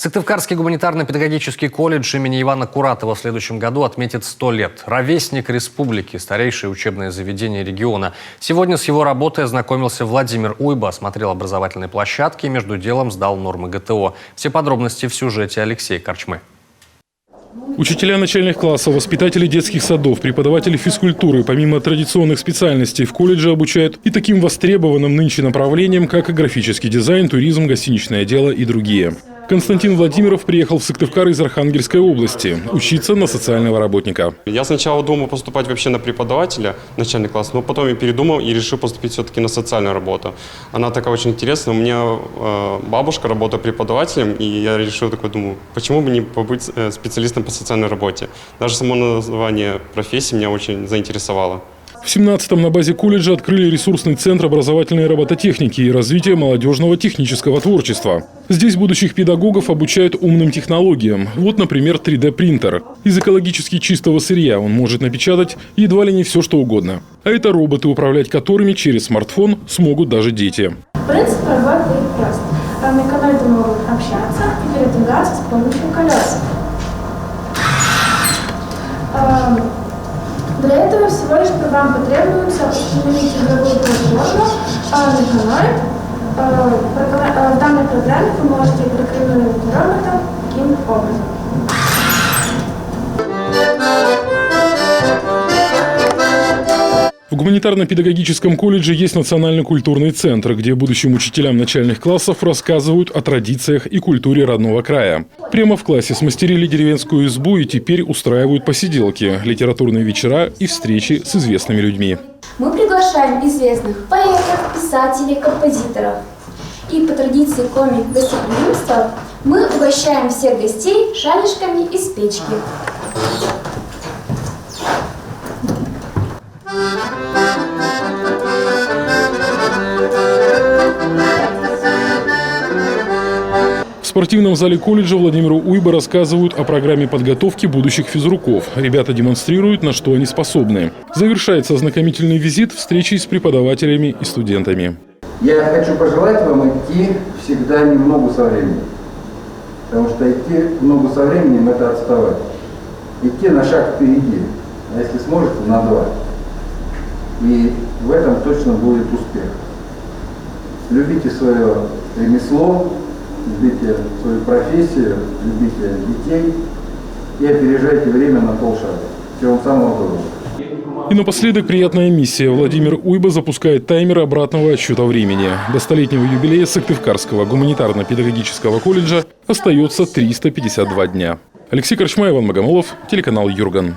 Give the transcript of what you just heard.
Сыктывкарский гуманитарно-педагогический колледж имени Ивана Куратова в следующем году отметит 100 лет. Ровесник республики, старейшее учебное заведение региона. Сегодня с его работой ознакомился Владимир Уйба, осмотрел образовательные площадки и между делом сдал нормы ГТО. Все подробности в сюжете Алексея Корчмы. Учителя начальных классов, воспитатели детских садов, преподаватели физкультуры, помимо традиционных специальностей, в колледже обучают и таким востребованным нынче направлениям, как и графический дизайн, туризм, гостиничное дело и другие. Константин Владимиров приехал в Сыктывкар из Архангельской области учиться на социального работника. Я сначала думал поступать вообще на преподавателя, начальный класс, но потом я передумал и решил поступить все-таки на социальную работу. Она такая очень интересная. У меня бабушка работает преподавателем, и я решил такой, думаю, почему бы не побыть специалистом по социальной работе. Даже само название профессии меня очень заинтересовало. В 17-м на базе колледжа открыли ресурсный центр образовательной робототехники и развития молодежного технического творчества. Здесь будущих педагогов обучают умным технологиям. Вот, например, 3D-принтер. Из экологически чистого сырья он может напечатать едва ли не все, что угодно. А это роботы, управлять которыми через смартфон смогут даже дети. Принцип работы прост. Механоиды могут общаться и передвигаться с помощью колес. Для этого всего лишь вам потребуется установить игровую платформу, механоид. В данной программе вы можете программировать робота таким образом. В гуманитарно-педагогическом колледже есть национально-культурный центр, где будущим учителям начальных классов рассказывают о традициях и культуре родного края. Прямо в классе смастерили деревенскую избу и теперь устраивают посиделки, литературные вечера и встречи с известными людьми. Мы приглашаем известных поэтов, писателей, композиторов. И по традиции комик-гостеприимства мы угощаем всех гостей шаришками из печки. В спортивном зале колледжа Владимиру Уйба рассказывают о программе подготовки будущих физруков. Ребята демонстрируют, на что они способны. Завершается ознакомительный визит встречей с преподавателями и студентами. Я хочу пожелать вам идти всегда немного со временем. Потому что идти много со временем – это отставать. Идти на шаг впереди, а если сможете, на 2. И в этом точно будет успех. Любите свое ремесло, любите свою профессию, любите детей и опережайте время на полшага. Всего вам самого доброго. И напоследок приятная миссия. Владимир Уйба запускает таймер обратного отсчета времени. До 100-летнего юбилея Сыктывкарского гуманитарно-педагогического колледжа остается 352 дня. Алексей Корчма, Иван Магомолов, телеканал Юрган.